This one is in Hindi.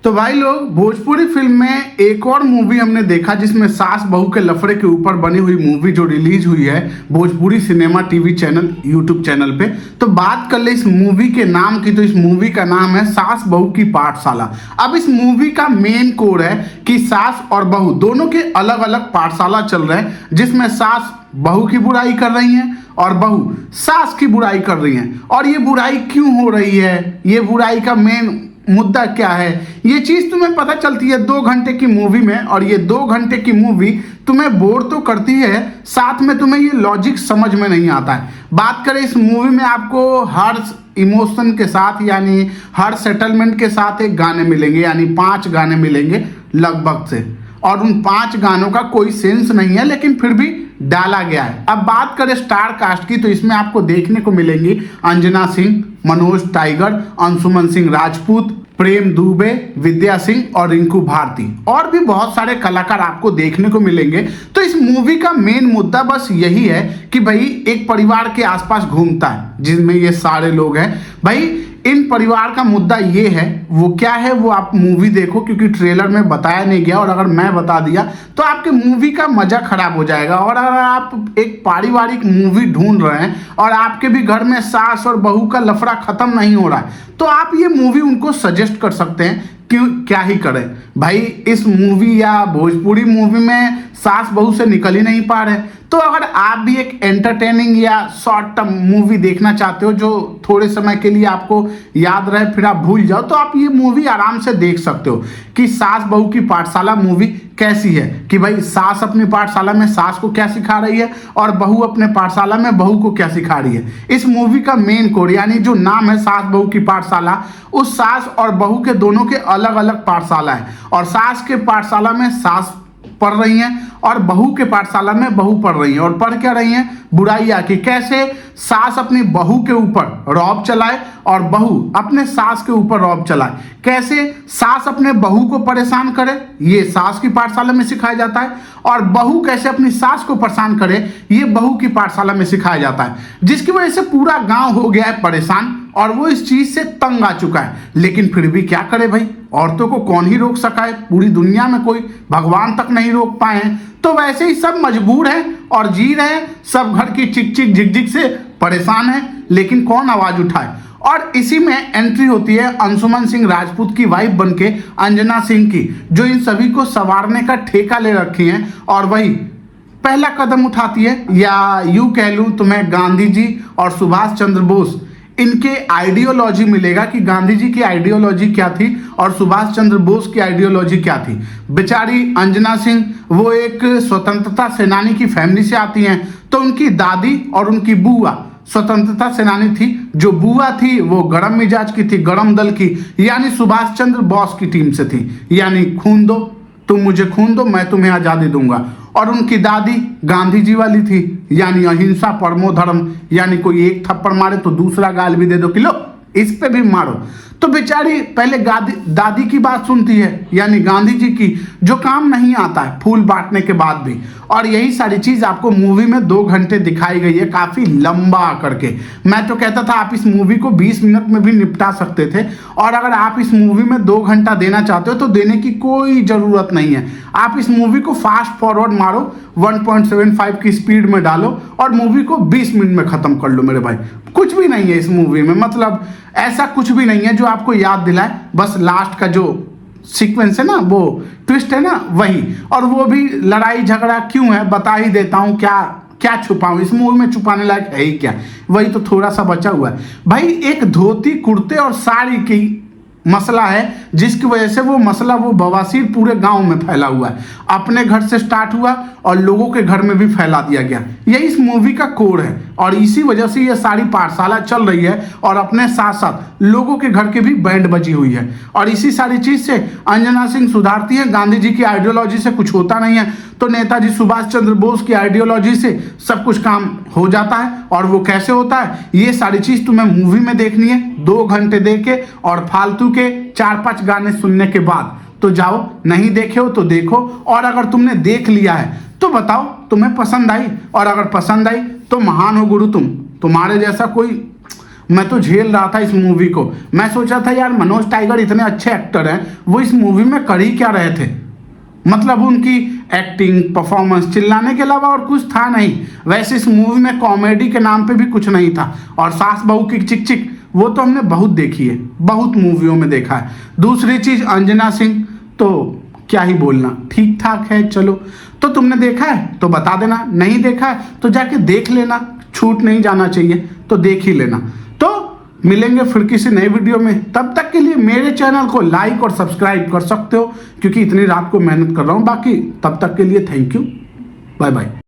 तो भाई लोग, भोजपुरी फिल्म में एक और मूवी हमने देखा जिसमें सास बहू के लफड़े के ऊपर बनी हुई मूवी जो रिलीज हुई है Bhojpuri cinema TV channel YouTube channel पे। तो बात कर ले इस मूवी के नाम की, तो इस मूवी का नाम है सास बहू की पाठशाला। अब इस मूवी का मेन कोर है कि सास और बहू दोनों के अलग अलग पाठशाला चल रहे हैं, जिसमें सास बहू की बुराई कर रही हैं और बहू सास की बुराई कर रही हैं। और ये बुराई क्यों हो रही है, ये बुराई का मेन मुद्दा क्या है, ये चीज तुम्हें पता चलती है 2 घंटे की मूवी में। और ये 2 घंटे की मूवी तुम्हें बोर तो करती है, साथ में तुम्हें ये लॉजिक समझ में नहीं आता है। बात करें इस मूवी में आपको हर इमोशन के साथ यानी हर सेटलमेंट के साथ एक गाने मिलेंगे, यानी 5 गाने मिलेंगे लगभग से। और उन 5 गानों का कोई सेंस नहीं है, लेकिन फिर भी डाला गया है। अब बात करें स्टार कास्ट की, तो इसमें आपको देखने को मिलेंगी अंजना सिंह, मनोज टाइगर, अंशुमन सिंह राजपूत, प्रेम दुबे, विद्या सिंह और रिंकू भारती, और भी बहुत सारे कलाकार आपको देखने को मिलेंगे। तो इस मूवी का मेन मुद्दा बस यही है कि भाई एक परिवार के आसपास घूमता है जिसमें ये सारे लोग हैं। भाई इन परिवार का मुद्दा ये है, वो क्या है वो आप मूवी देखो, क्योंकि ट्रेलर में बताया नहीं गया, और अगर मैं बता दिया तो आपके मूवी का मजा खराब हो जाएगा। और अगर आप एक पारिवारिक मूवी ढूंढ रहे हैं और आपके भी घर में सास और बहू का लफड़ा खत्म नहीं हो रहा है, तो आप ये मूवी उनको सजेस्ट कर सकते हैं। क्यों, क्या ही करें भाई, इस मूवी या भोजपुरी मूवी में सास बहू से निकल ही नहीं पा रहे। तो अगर आप भी एक एंटरटेनिंग या शॉर्ट टर्म मूवी देखना चाहते हो जो थोड़े समय के लिए आपको याद रहे फिर आप भूल जाओ, तो आप ये मूवी आराम से देख सकते हो कि सास बहू की पाठशाला मूवी कैसी है, कि भाई सास अपनी पाठशाला में सास को क्या सिखा रही है और बहू अपने पाठशाला में बहू को क्या सिखा रही है। इस मूवी का मेन कोर यानी जो नाम है सास बहू की पाठशाला, उस सास और बहू के दोनों के अलग अलग पाठशाला है। और सास के पाठशाला में सास पढ़ रही हैं और बहू के पाठशाला में बहू पढ़ रही हैं। और पढ़ क्या रही हैं, बुराइयां, कि कैसे सास अपनी बहू के ऊपर रौब चलाए और बहू अपने सास के ऊपर रौब चलाए, कैसे सास अपने बहू को परेशान करे, ये सास की पाठशाला में सिखाया जाता है। और बहू कैसे अपनी सास को परेशान करे, ये बहू की पाठशाला में सिखाया जाता है। जिसकी वजह से पूरा गांव हो गया है परेशान और वो इस चीज से तंग आ चुका है। लेकिन फिर भी क्या करे भाई, औरतों को कौन ही रोक सका है, पूरी दुनिया में कोई भगवान तक नहीं रोक पाए हैं। तो वैसे ही सब मजबूर हैं और जी रहे हैं, सब घर की चिक चिक झिक झिक से परेशान हैं, लेकिन कौन आवाज उठाए। और इसी में एंट्री होती है अंशुमन सिंह राजपूत की वाइफ बनके अंजना सिंह की, जो इन सभी को संवारने का ठेका ले रखी हैं और वही पहला कदम उठाती है। या यूं कह लूं तुम्हें गांधी जी और सुभाष चंद्र बोस इनके आइडियोलॉजी मिलेगा कि गांधी जी की आइडियोलॉजी क्या थी और सुभाष चंद्र बोस की आइडियोलॉजी क्या थी। बेचारी अंजना सिंह वो एक स्वतंत्रता सेनानी की फैमिली से आती हैं, तो उनकी दादी और उनकी बुआ स्वतंत्रता सेनानी थी। जो बुआ थी वो गरम मिजाज की थी, गरम दल की, यानी सुभाष चंद्र बोस की टीम से थी, यानी खून दो, तुम मुझे खून दो मैं तुम्हें आज़ादी दूंगा। और उनकी दादी गांधी जी वाली थी, यानी अहिंसा परमो धर्म, यानी कोई एक थप्पड़ मारे तो दूसरा गाल भी दे दो कि लो इस पे भी मारो। तो बेचारी पहले दादी की बात सुनती है, यानी गांधी जी की, जो काम नहीं आता है फूल बांटने के बाद भी। और यही सारी चीज आपको मूवी में 2 घंटे दिखाई गई है, काफी लंबा करके। मैं तो कहता था आप इस मूवी को 20 मिनट में भी निपटा सकते थे। और अगर आप इस मूवी में 2 घंटा देना चाहते हो तो देने की कोई जरूरत नहीं है। आप इस मूवी को फास्ट फॉरवर्ड मारो, 1.75 की स्पीड में डालो और मूवी को 20 मिनट में खत्म कर लो मेरे भाई। कुछ भी नहीं है इस मूवी में, मतलब ऐसा कुछ भी नहीं है जो आपको याद दिलाए। बस लास्ट का जो सीक्वेंस है ना, वो ट्विस्ट है ना, वही। और वो भी लड़ाई झगड़ा क्यों है बता ही देता हूँ, क्या छुपाऊं, इस मूवी में छुपाने लायक है ही क्या, वही तो थोड़ा सा बचा हुआ है भाई। एक धोती कुर्ते और साड़ी की मसला है, जिसकी वजह से वो मसला वो बवासीर पूरे गांव में फैला हुआ है। अपने घर से स्टार्ट हुआ और लोगों के घर में भी फैला दिया गया। यही इस मूवी का कोर है और इसी वजह से ये सारी पाठशाला चल रही है और अपने साथ साथ लोगों के घर के भी बैंड बजी हुई है। और इसी सारी चीज से अंजना सिंह सुधारती है। गांधी जी की आइडियोलॉजी से कुछ होता नहीं है तो नेताजी सुभाष चंद्र बोस की आइडियोलॉजी से सब कुछ काम हो जाता है। और वो कैसे होता है, ये सारी चीज तुम्हें मूवी में देखनी है 2 घंटे देके और फालतू के 4-5 गाने सुनने के बाद। तो जाओ, नहीं देखे हो तो देखो, और अगर तुमने देख लिया है तो बताओ तुम्हें पसंद आई, और अगर पसंद आई तो महान हो गुरु तुम, तुम्हारे जैसा कोई मैं तो झेल रहा था इस मूवी को। मैं सोचा था यार मनोज टाइगर इतने अच्छे एक्टर हैं, वो इस मूवी में कर ही क्या रहे थे। मतलब उनकी एक्टिंग परफॉर्मेंस चिल्लाने के अलावा और कुछ था नहीं। वैसे इस मूवी में कॉमेडी के नाम पे भी कुछ नहीं था। और सास बहू की चिक चिक वो तो हमने बहुत देखी है, बहुत मूवियों में देखा है। दूसरी चीज अंजना सिंह तो क्या ही बोलना, ठीक ठाक है। चलो, तो तुमने देखा है तो बता देना, नहीं देखा है तो जाके देख लेना, छूट नहीं जाना चाहिए, तो देख ही लेना। तो मिलेंगे फिर किसी नए वीडियो में, तब तक के लिए मेरे चैनल को लाइक और सब्सक्राइब कर सकते हो, क्योंकि इतनी रात को मेहनत कर रहा हूं। बाकी तब तक के लिए थैंक यू, बाय बाय।